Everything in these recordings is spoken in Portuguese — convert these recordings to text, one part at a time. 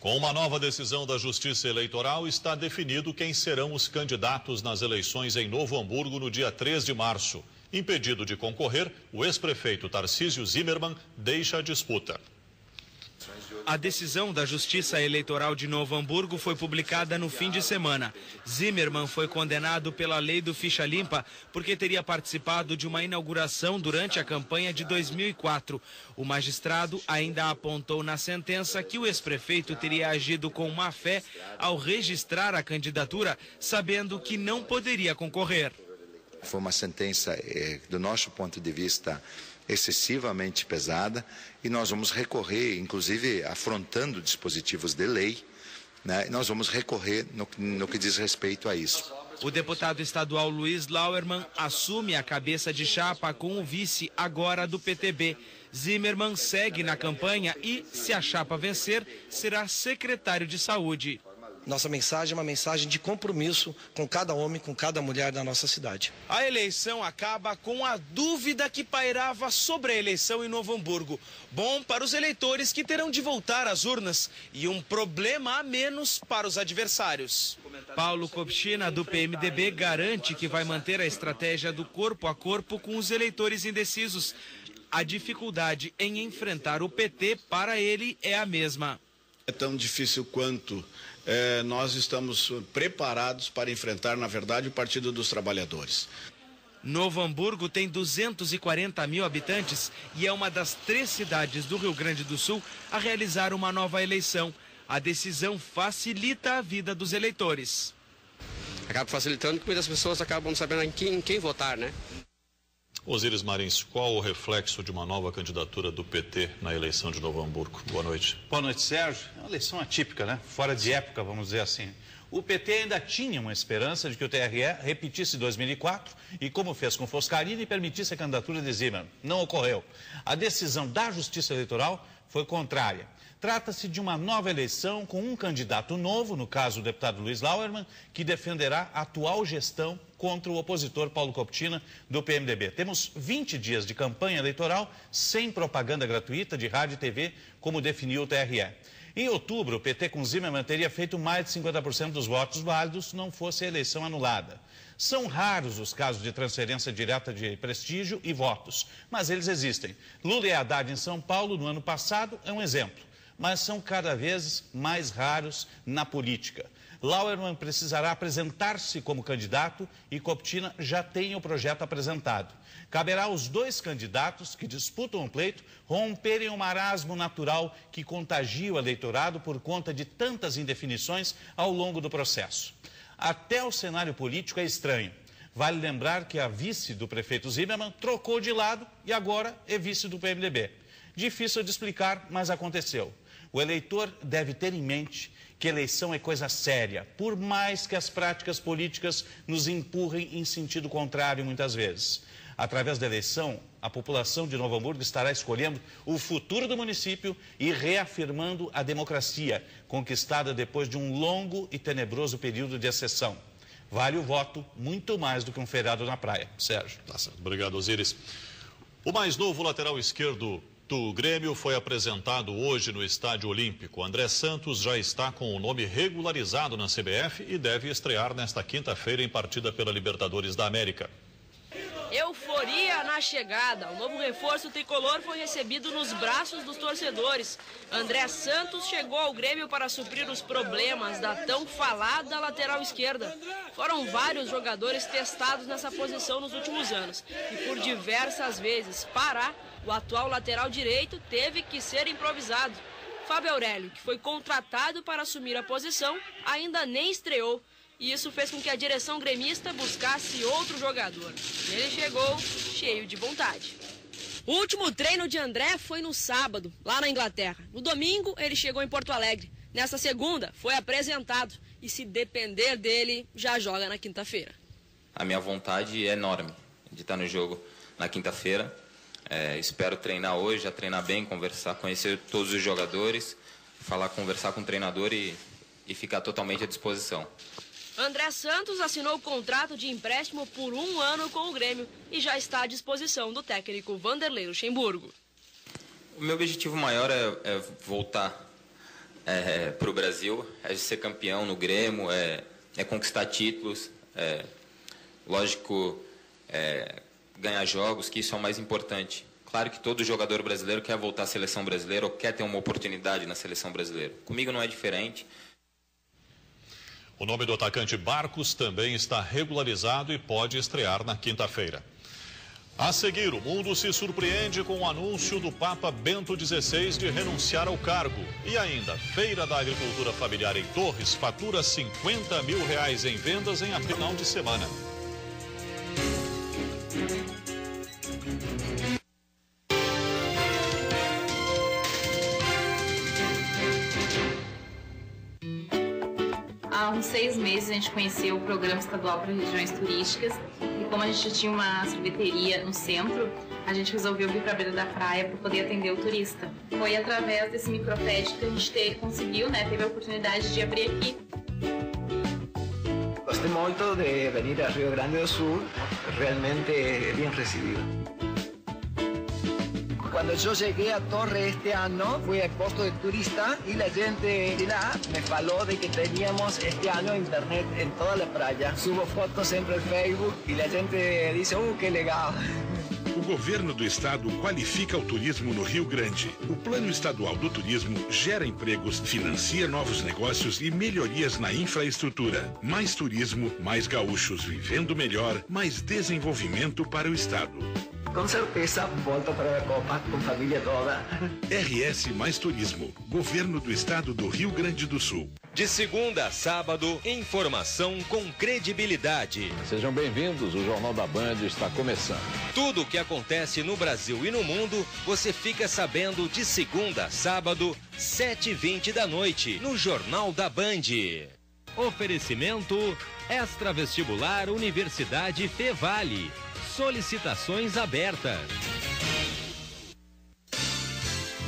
Com uma nova decisão da Justiça Eleitoral, está definido quem serão os candidatos nas eleições em Novo Hamburgo no dia 3 de março. Impedido de concorrer, o ex-prefeito Tarcísio Zimmermann deixa a disputa. A decisão da Justiça Eleitoral de Novo Hamburgo foi publicada no fim de semana. Zimmermann foi condenado pela lei do ficha limpa porque teria participado de uma inauguração durante a campanha de 2004. O magistrado ainda apontou na sentença que o ex-prefeito teria agido com má fé ao registrar a candidatura, sabendo que não poderia concorrer. Foi uma sentença, do nosso ponto de vista, excessivamente pesada, e nós vamos recorrer, inclusive afrontando dispositivos de lei, né? Nós vamos recorrer no que diz respeito a isso. O deputado estadual Luiz Lauermann assume a cabeça de chapa com o vice agora do PTB. Zimmermann segue na campanha e, se a chapa vencer, será secretário de saúde. Nossa mensagem é uma mensagem de compromisso com cada homem, com cada mulher da nossa cidade. A eleição acaba com a dúvida que pairava sobre a eleição em Novo Hamburgo. Bom para os eleitores que terão de voltar às urnas e um problema a menos para os adversários. Paulo Kopchina, do PMDB, garante que vai manter a estratégia do corpo a corpo com os eleitores indecisos. A dificuldade em enfrentar o PT, para ele, é a mesma. É tão difícil quanto nós estamos preparados para enfrentar, na verdade, o Partido dos Trabalhadores. Novo Hamburgo tem 240 mil habitantes e é uma das 3 cidades do Rio Grande do Sul a realizar uma nova eleição. A decisão facilita a vida dos eleitores. Acaba facilitando porque muitas pessoas acabam não sabendo em quem votar, né? Osíris Marins, qual o reflexo de uma nova candidatura do PT na eleição de Novo Hamburgo? Boa noite. Boa noite, Sérgio. É uma eleição atípica, né? Fora de época, vamos dizer assim. O PT ainda tinha uma esperança de que o TRE repetisse 2004 e, como fez com Foscarini, permitisse a candidatura de Zimmermann. Não ocorreu. A decisão da Justiça Eleitoral foi contrária. Trata-se de uma nova eleição com um candidato novo, no caso o deputado Luiz Lauermann, que defenderá a atual gestão contra o opositor Paulo Kopchina, do PMDB. Temos 20 dias de campanha eleitoral sem propaganda gratuita de rádio e TV, como definiu o TRE. Em outubro, o PT com Zimmermann teria feito mais de 50% dos votos válidos se não fosse a eleição anulada. São raros os casos de transferência direta de prestígio e votos, mas eles existem. Lula e Haddad em São Paulo, no ano passado, é um exemplo. Mas são cada vez mais raros na política. Lauermann precisará apresentar-se como candidato e Kopchina já tem o projeto apresentado. Caberá aos dois candidatos que disputam o pleito romperem o marasmo natural que contagia o eleitorado por conta de tantas indefinições ao longo do processo. Até o cenário político é estranho. Vale lembrar que a vice do prefeito Zimmermann trocou de lado e agora é vice do PMDB. Difícil de explicar, mas aconteceu. O eleitor deve ter em mente que eleição é coisa séria, por mais que as práticas políticas nos empurrem em sentido contrário muitas vezes. Através da eleição, a população de Novo Hamburgo estará escolhendo o futuro do município e reafirmando a democracia, conquistada depois de um longo e tenebroso período de exceção. Vale o voto muito mais do que um feriado na praia. Sérgio. Tá certo. Obrigado, Osíris. O mais novo lateral esquerdo do Grêmio foi apresentado hoje no Estádio Olímpico. André Santos já está com o nome regularizado na CBF e deve estrear nesta quinta-feira em partida pela Libertadores da América. Euforia na chegada. O novo reforço tricolor foi recebido nos braços dos torcedores. André Santos chegou ao Grêmio para suprir os problemas da tão falada lateral esquerda. Foram vários jogadores testados nessa posição nos últimos anos. E por diversas vezes, Pará, o atual lateral direito, teve que ser improvisado. Fábio Aurélio, que foi contratado para assumir a posição, ainda nem estreou. E isso fez com que a direção gremista buscasse outro jogador. E ele chegou cheio de vontade. O último treino de André foi no sábado, lá na Inglaterra. No domingo, ele chegou em Porto Alegre. Nessa segunda, foi apresentado. E se depender dele, já joga na quinta-feira. A minha vontade é enorme de estar no jogo na quinta-feira. Espero treinar hoje, já treinar bem, conversar, conhecer todos os jogadores, conversar com o treinador e ficar totalmente à disposição. André Santos assinou o contrato de empréstimo por 1 ano com o Grêmio e já está à disposição do técnico Vanderlei Luxemburgo. O meu objetivo maior é voltar para o Brasil, é ser campeão no Grêmio, é conquistar títulos, lógico, ganhar jogos, que isso é o mais importante. Claro que todo jogador brasileiro quer voltar à seleção brasileira ou quer ter uma oportunidade na seleção brasileira. Comigo não é diferente. O nome do atacante Barcos também está regularizado e pode estrear na quinta-feira. A seguir, o mundo se surpreende com o anúncio do Papa Bento XVI de renunciar ao cargo. E ainda, Feira da Agricultura Familiar em Torres fatura R$50 mil em vendas em final de semana. Há uns 6 meses a gente conheceu o Programa Estadual para Regiões Turísticas e como a gente tinha uma sorveteria no centro, a gente resolveu vir para a beira da praia para poder atender o turista. Foi através desse microcrédito que a gente conseguiu, teve a oportunidade de abrir aqui. Gostei muito de vir a Rio Grande do Sul, realmente bem recebido. Cuando yo llegué a Torre este año, fui al puesto de turista y la gente de lá me faló de que teníamos este año internet en toda la playa. Subo fotos sempre no Facebook y la gente dice, que legal. O governo do estado qualifica o turismo no Rio Grande. O Plano Estadual do Turismo gera empregos, financia novos negócios e melhorias na infraestrutura. Mais turismo, mais gaúchos vivendo melhor, mais desenvolvimento para o estado. Com certeza, volto para a Copa com a família toda. RS Mais Turismo, Governo do Estado do Rio Grande do Sul. De segunda a sábado, informação com credibilidade. Sejam bem-vindos, o Jornal da Band está começando. Tudo o que acontece no Brasil e no mundo, você fica sabendo de segunda a sábado, 7h20 da noite, no Jornal da Band. Oferecimento Extravestibular Universidade Fevale. Solicitações abertas.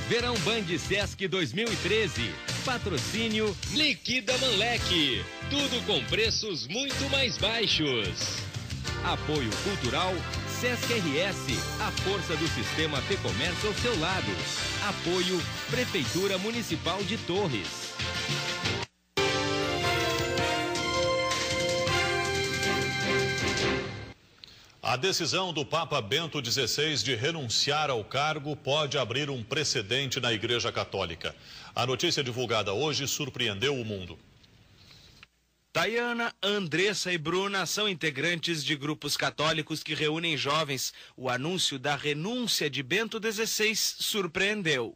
Verão Band Sesc 2013. Patrocínio Liquida Manlec. Tudo com preços muito mais baixos. Apoio cultural Sesc RS. A força do sistema Fecomércio ao seu lado. Apoio Prefeitura Municipal de Torres. A decisão do Papa Bento XVI de renunciar ao cargo pode abrir um precedente na Igreja Católica. A notícia divulgada hoje surpreendeu o mundo. Tayana, Andressa e Bruna são integrantes de grupos católicos que reúnem jovens. O anúncio da renúncia de Bento XVI surpreendeu.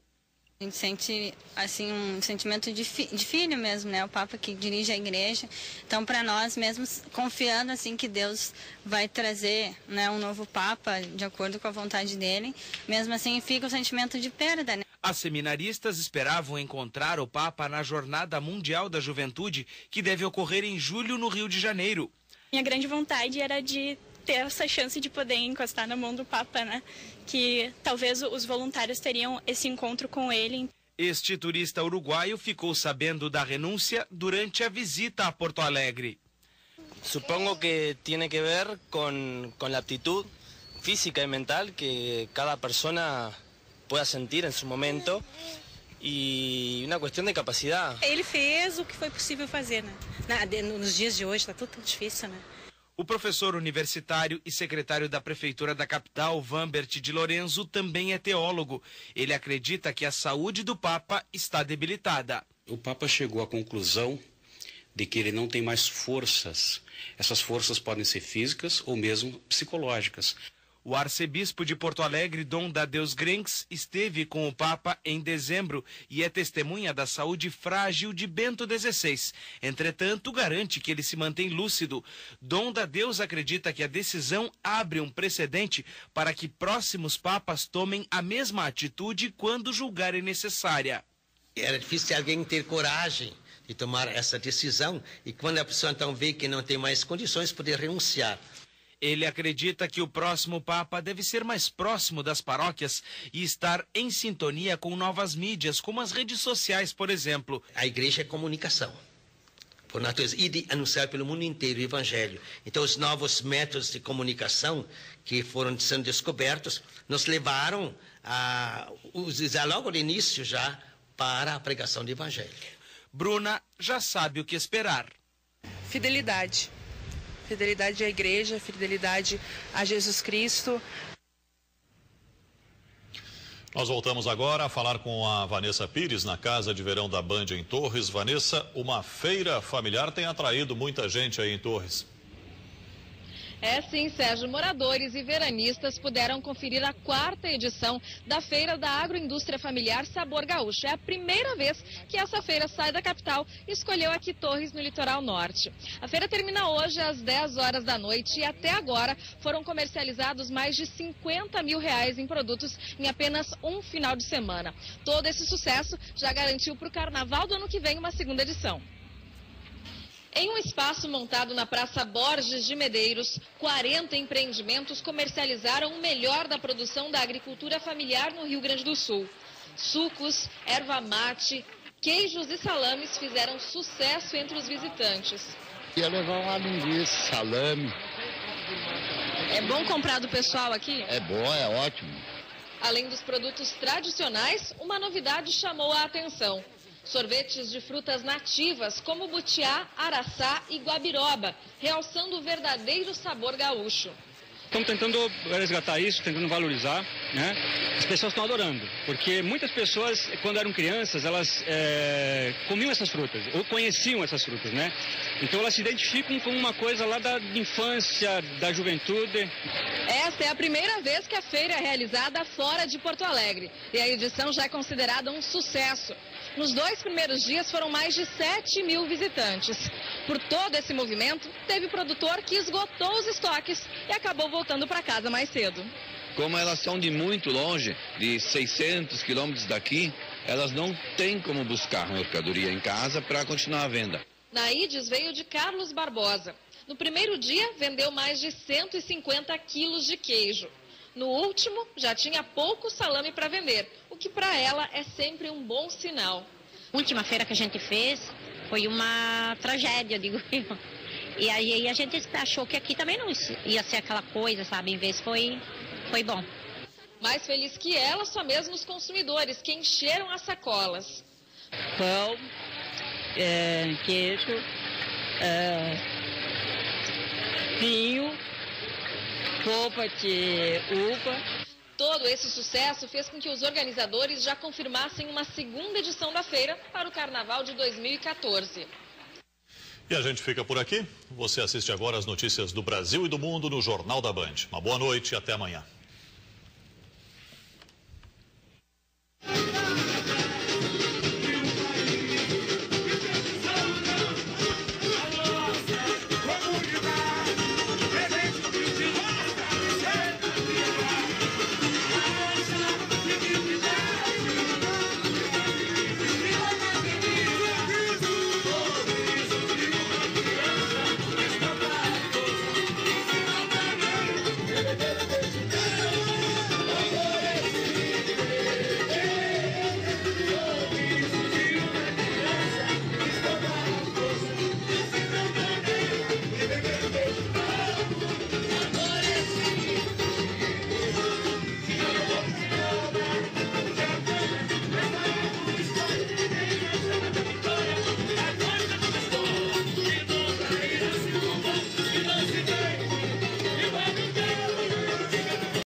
A gente sente assim um sentimento de filho mesmo, O Papa que dirige a igreja. Então, para nós mesmos, confiando assim que Deus vai trazer, um novo Papa de acordo com a vontade dele, mesmo assim fica o sentimento de perda, As seminaristas esperavam encontrar o Papa na Jornada Mundial da Juventude, que deve ocorrer em julho no Rio de Janeiro. Minha grande vontade era de ter essa chance de poder encostar na mão do Papa, Que talvez os voluntários teriam esse encontro com ele. Este turista uruguaio ficou sabendo da renúncia durante a visita a Porto Alegre. Supongo que tiene que ver con la aptitud física y mental que cada persona pueda sentir en su momento e uma questão de capacidade. Ele fez o que foi possível fazer, Nos dias de hoje está tudo tão difícil, O professor universitário e secretário da Prefeitura da capital, Vambert de Lorenzo, também é teólogo. Ele acredita que a saúde do Papa está debilitada. O Papa chegou à conclusão de que ele não tem mais forças. Essas forças podem ser físicas ou mesmo psicológicas. O arcebispo de Porto Alegre, Dom Dadeus Grenks, esteve com o Papa em dezembro e é testemunha da saúde frágil de Bento XVI. Entretanto, garante que ele se mantém lúcido. Dom Dadeus acredita que a decisão abre um precedente para que próximos papas tomem a mesma atitude quando julgarem necessária. Era difícil alguém ter coragem de tomar essa decisão e quando a pessoa então vê que não tem mais condições, poder renunciar. Ele acredita que o próximo Papa deve ser mais próximo das paróquias e estar em sintonia com novas mídias, como as redes sociais, por exemplo. A igreja é comunicação, por natureza, e de anunciar pelo mundo inteiro o evangelho. Então, os novos métodos de comunicação que foram sendo descobertos nos levaram a usar logo no início já para a pregação do evangelho. Bruna já sabe o que esperar. Fidelidade. Fidelidade à igreja, fidelidade a Jesus Cristo. Nós voltamos agora a falar com a Vanessa Pires, na Casa de Verão da Band em Torres. Vanessa, uma feira familiar tem atraído muita gente aí em Torres. É sim, Sérgio. Moradores e veranistas puderam conferir a 4ª edição da Feira da Agroindústria Familiar Sabor Gaúcho. É a primeira vez que essa feira sai da capital e escolheu aqui Torres, no litoral norte. A feira termina hoje às 10 horas da noite e até agora foram comercializados mais de R$50 mil em produtos em apenas um final de semana. Todo esse sucesso já garantiu para o carnaval do ano que vem uma 2ª edição. Em um espaço montado na Praça Borges de Medeiros, 40 empreendimentos comercializaram o melhor da produção da agricultura familiar no Rio Grande do Sul. Sucos, erva mate, queijos e salames fizeram sucesso entre os visitantes. Ia levar uma linguiça, salame. É bom comprar do pessoal aqui? É bom, é ótimo. Além dos produtos tradicionais, uma novidade chamou a atenção. Sorvetes de frutas nativas como butiá, araçá e guabiroba, realçando o verdadeiro sabor gaúcho. Estamos tentando resgatar isso, tentando valorizar, né? As pessoas estão adorando, porque muitas pessoas, quando eram crianças, elas comiam essas frutas, ou conheciam essas frutas, né? Então elas se identificam com uma coisa lá da infância, da juventude. Esta é a primeira vez que a feira é realizada fora de Porto Alegre, e a edição já é considerada um sucesso. Nos 2 primeiros dias foram mais de 7 mil visitantes. Por todo esse movimento, teve produtor que esgotou os estoques e acabou voltando para casa mais cedo. Como elas são de muito longe, de 600 quilômetros daqui, elas não têm como buscar mercadoria em casa para continuar a venda. Naides veio de Carlos Barbosa. No primeiro dia, vendeu mais de 150 quilos de queijo. No último, já tinha pouco salame para vender, o que para ela é sempre um bom sinal. A última feira que a gente fez foi uma tragédia, digo eu. E aí a gente achou que aqui também não ia ser aquela coisa, sabe? Em vez foi bom. Mais feliz que ela, só mesmo os consumidores, que encheram as sacolas. Pão, queijo, vinho, sopa de uva. Todo esse sucesso fez com que os organizadores já confirmassem uma 2ª edição da feira para o Carnaval de 2014. E a gente fica por aqui. Você assiste agora as notícias do Brasil e do mundo no Jornal da Band. Uma boa noite e até amanhã.